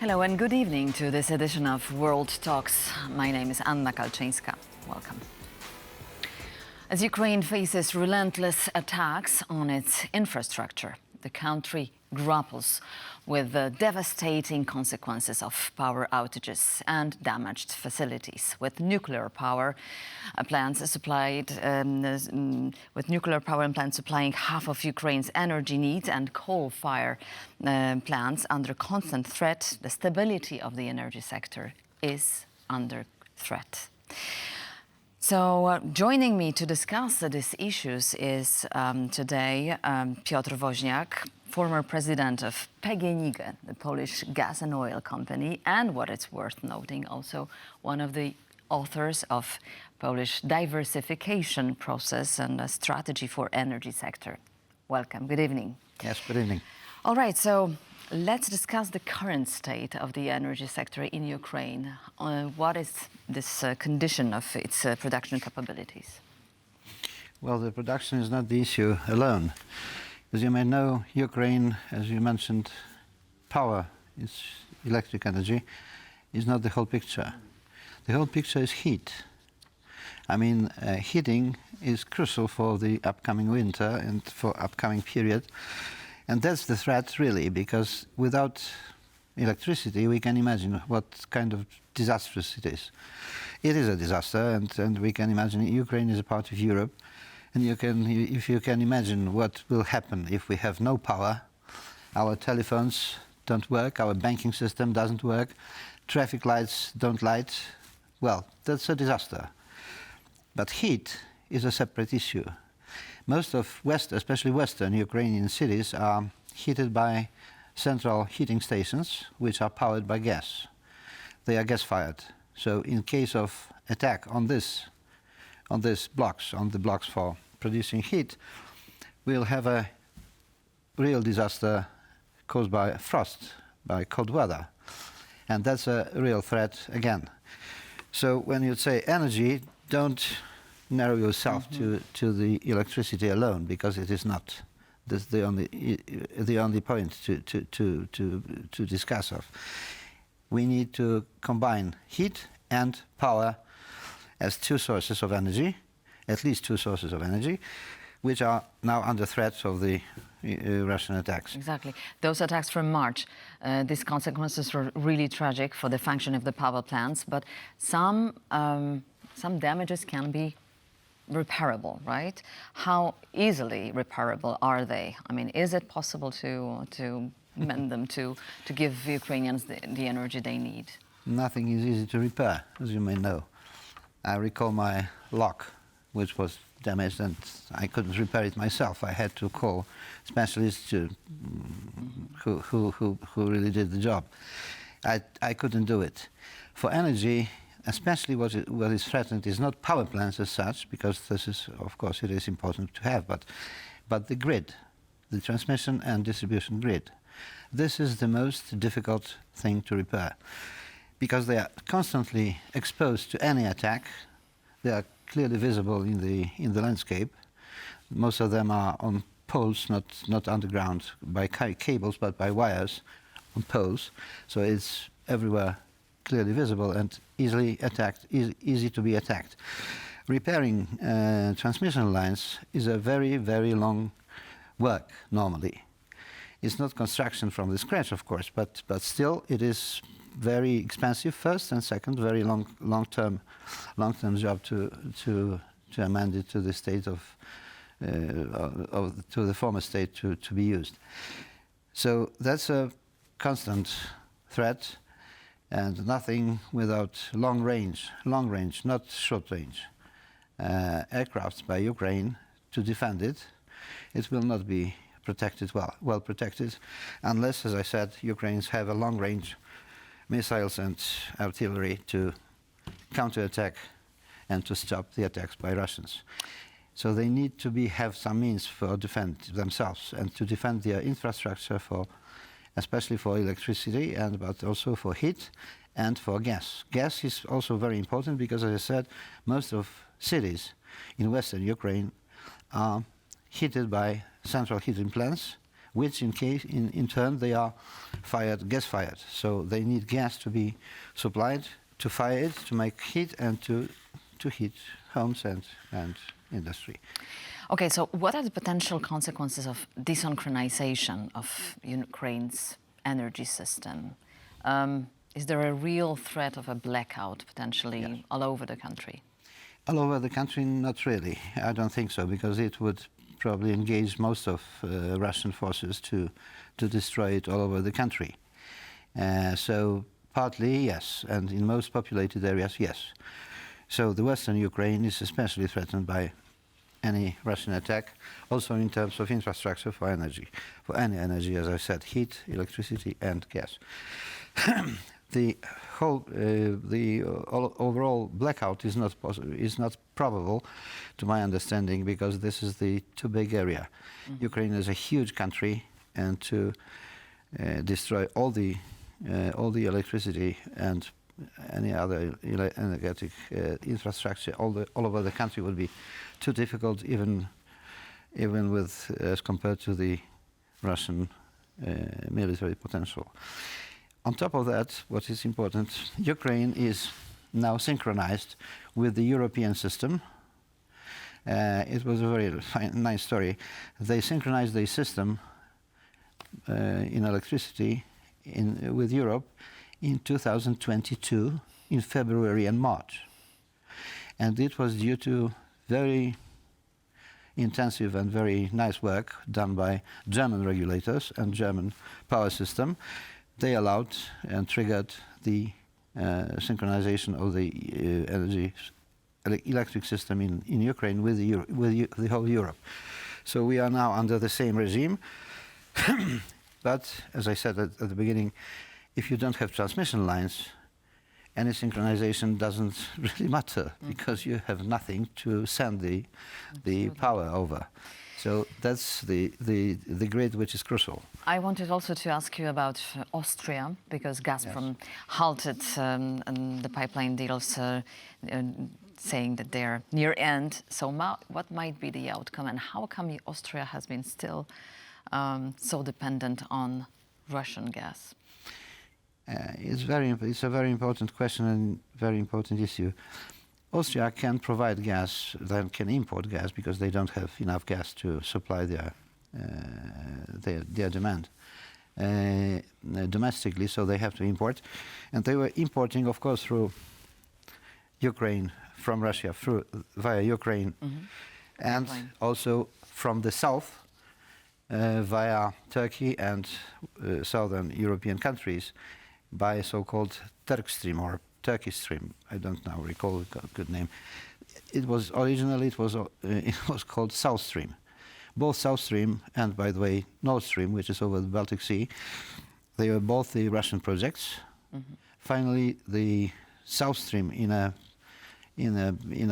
Hello and good evening to this edition of World Talks. My name is Anna Kalczyńska. Welcome. As Ukraine faces relentless attacks on its infrastructure, the country grapples with the devastating consequences of power outages and damaged facilities. With nuclear power plants supplying half of Ukraine's energy needs and coal-fired plants under constant threat, the stability of the energy sector is under threat. So joining me to discuss these issues is today Piotr Woźniak, former president of PGNiG, the Polish gas and oil company, and what it's worth noting, also one of the authors of Polish diversification process and a strategy for energy sector. Welcome. Good evening. Yes, good evening. All right, so let's discuss the current state of the energy sector in Ukraine. What is this condition of its production capabilities? Well, the production is not the issue alone. As you may know, Ukraine, as you mentioned, power, is electric energy, is not the whole picture. The whole picture is heat. I mean, heating is crucial for the upcoming winter and for upcoming period. And that's the threat, really, because without electricity, we can imagine what kind of disastrous it is. It is a disaster, and we can imagine Ukraine is a part of Europe. And if you can imagine what will happen if we have no power, our telephones don't work, our banking system doesn't work, traffic lights don't light, well, that's a disaster. But heat is a separate issue. Most of especially Western Ukrainian cities are heated by central heating stations, which are powered by gas. They are gas-fired. So in case of attack on the blocks for producing heat, we'll have a real disaster caused by frost, by cold weather. And that's a real threat again. So when you say energy, don't narrow yourself to the electricity alone, because it is not. That's the only point to discuss of. We need to combine heat and power as two sources of energy, at least two sources of energy, which are now under threat of the Russian attacks. Exactly. Those attacks from March, these consequences were really tragic for the function of the power plants, but some damages can be repairable, right? How easily repairable are they? I mean, is it possible to mend them, to give Ukrainians the energy they need? Nothing is easy to repair, as you may know. I recall my lock, which was damaged, and I couldn't repair it myself. I had to call specialists who really did the job. I couldn't do it. For energy, especially what is threatened is not power plants as such, because this is, of course, it is important to have, but the grid, the transmission and distribution grid. This is the most difficult thing to repair, because they are constantly exposed to any attack. They are clearly visible in the landscape. Most of them are on poles, not underground by cables, but by wires on poles. So it's everywhere clearly visible and easily attacked, easy to be attacked. Repairing transmission lines is a very, very long work normally. It's not construction from the scratch, of course, but still it is very expensive first, and second, very long-term job to amend it to the state to the former state to be used. So that's a constant threat, and nothing without long range, not short range, aircrafts by Ukraine to defend it. It will not be protected well protected, unless, as I said, Ukrainians have a long range missiles and artillery to counterattack and to stop the attacks by Russians. So they need to have some means for defend themselves and to defend their infrastructure, especially for electricity, but also for heat and for gas. Gas is also very important because, as I said, most of cities in Western Ukraine are heated by central heating plants, which in turn they are gas-fired. So they need gas to be supplied to fire it, to make heat, and to heat homes and industry. Okay, so what are the potential consequences of desynchronization of Ukraine's energy system? Is there a real threat of a blackout potentially all over the country? All over the country, not really. I don't think so, because it would probably engage most of Russian forces to destroy it all over the country. So partly, yes, and in most populated areas, yes. So the western Ukraine is especially threatened by any Russian attack, also in terms of infrastructure for energy, for any energy, as I said, heat, electricity, and gas. The overall blackout is not probable, to my understanding, because this is the too big area. Mm-hmm. Ukraine is a huge country, and to destroy all the electricity and any other energetic infrastructure all over the country would be too difficult, even with as compared to the Russian military potential. On top of that, what is important, Ukraine is now synchronized with the European system. It was a very nice story. They synchronized the system in electricity with Europe in 2022, in February and March. And it was due to very intensive and very nice work done by German regulators and German power system. They allowed and triggered the synchronization of the electric system in Ukraine with the whole Europe. So we are now under the same regime. But as I said at the beginning, if you don't have transmission lines, any synchronization doesn't really matter, because you have nothing to send the power over. So that's the grid which is crucial. I wanted also to ask you about Austria, because Gazprom halted the pipeline deals, saying that they're near end. So what might be the outcome, and how come Austria has been still so dependent on Russian gas? It's a very important question and very important issue. Austria can provide gas, they can import gas, because they don't have enough gas to supply their demand domestically, so they have to import. And they were importing, of course, through Ukraine, from Russia, via Ukraine, and also from the south, via Turkey and southern European countries, by so-called Turk Stream or Turkish Stream. I don't now recall a good name. It was called South Stream. Both South Stream and, by the way, Nord Stream, which is over the Baltic Sea, they were both the Russian projects. Mm-hmm. Finally, the South Stream, in a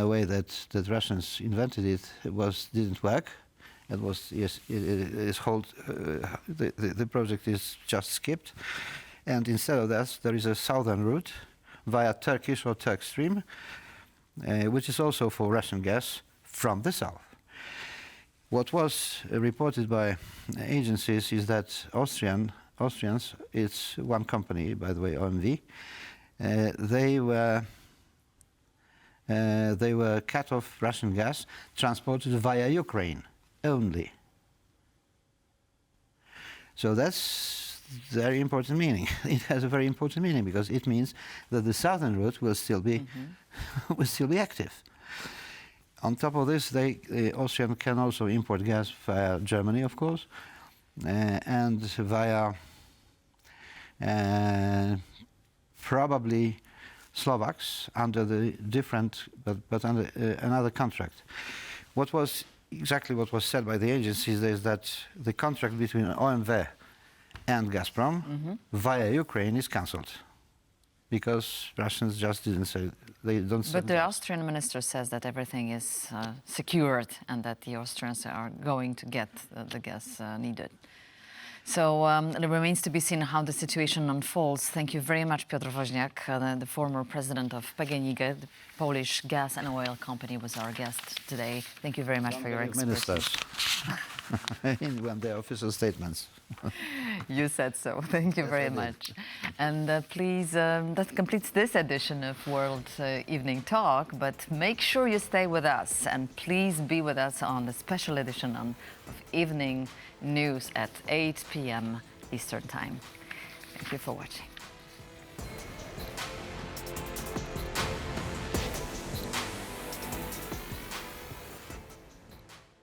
way that Russians invented it, didn't work. The project is just skipped. And instead of that, there is a southern route via Turkish or Turk Stream, which is also for Russian gas from the south. What was reported by agencies is that Austrians, it's one company, by the way, OMV, they were cut off Russian gas transported via Ukraine only. So that's very important meaning. It has a very important meaning, because it means that the southern route will still be active. On top of this, Austrian can also import gas via Germany, of course, and via probably Slovaks under the different, but under another contract. What was said by the agencies is that the contract between OMV and Gazprom via Ukraine is cancelled, because Russians just didn't say, they don't say. But the Austrian minister says that everything is secured and that the Austrians are going to get the gas needed. So it remains to be seen how the situation unfolds. Thank you very much, Piotr Woźniak, the former president of PGNiG, the Polish gas and oil company, was our guest today. Thank you very much for your expertise. Ministers, when their official statements. You said so. Thank you very much. And please, that completes this edition of World Evening Talk. But make sure you stay with us, and please be with us on the special edition of Evening News at 8 p.m. Eastern Time. Thank you for watching.